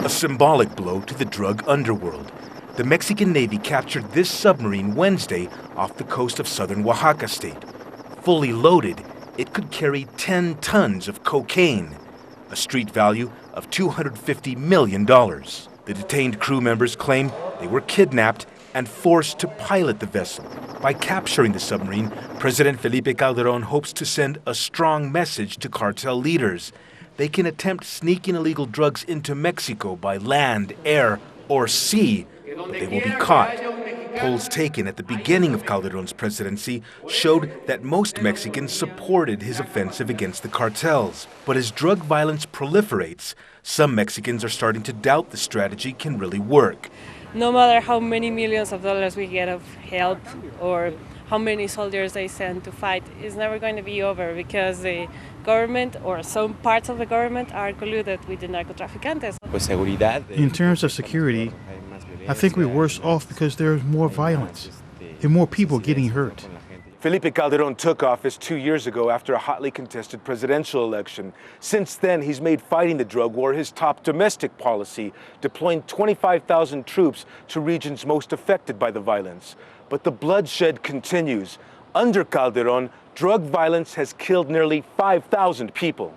A symbolic blow to the drug underworld. The Mexican Navy captured this submarine Wednesday off the coast of southern Oaxaca state. Fully loaded, it could carry 10 tons of cocaine, a street value of $250 million. The detained crew members claim they were kidnapped and forced to pilot the vessel. By capturing the submarine, President Felipe Calderón hopes to send a strong message to cartel leaders. They can attempt sneaking illegal drugs into Mexico by land, air, or sea, but they will be caught. Polls taken at the beginning of Calderón's presidency showed that most Mexicans supported his offensive against the cartels. But as drug violence proliferates, some Mexicans are starting to doubt the strategy can really work. No matter how many millions of dollars we get of help or how many soldiers they send to fight, it's never going to be over because the government or some parts of the government are colluded with the narcotraficantes. In terms of security, I think we're worse off because there's more violence and more people getting hurt. Felipe Calderón took office 2 years ago after a hotly contested presidential election. Since then, he's made fighting the drug war his top domestic policy, deploying 25,000 troops to regions most affected by the violence. But the bloodshed continues. Under Calderón, drug violence has killed nearly 5,000 people.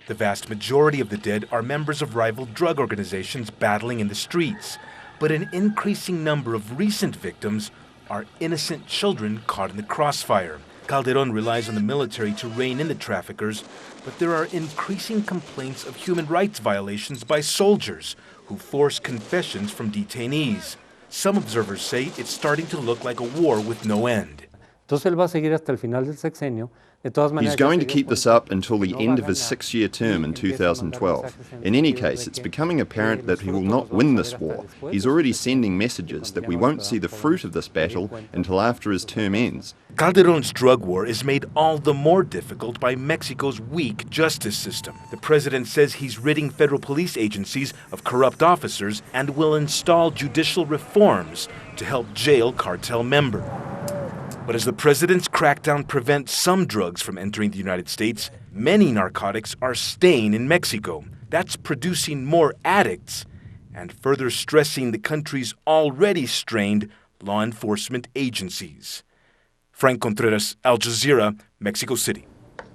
The vast majority of the dead are members of rival drug organizations battling in the streets. But an increasing number of recent victims are innocent children caught in the crossfire. Calderón relies on the military to rein in the traffickers, but there are increasing complaints of human rights violations by soldiers who force confessions from detainees. Some observers say it's starting to look like a war with no end. He's going to keep this up until the end of his 6-year term in 2012. In any case, it's becoming apparent that he will not win this war. He's already sending messages that we won't see the fruit of this battle until after his term ends. Calderón's drug war is made all the more difficult by Mexico's weak justice system. The president says he's ridding federal police agencies of corrupt officers and will install judicial reforms to help jail cartel members. But as the president's crackdown prevents some drugs from entering the United States, many narcotics are staying in Mexico. That's producing more addicts and further stressing the country's already strained law enforcement agencies. Franc Contreras, Al Jazeera, Mexico City.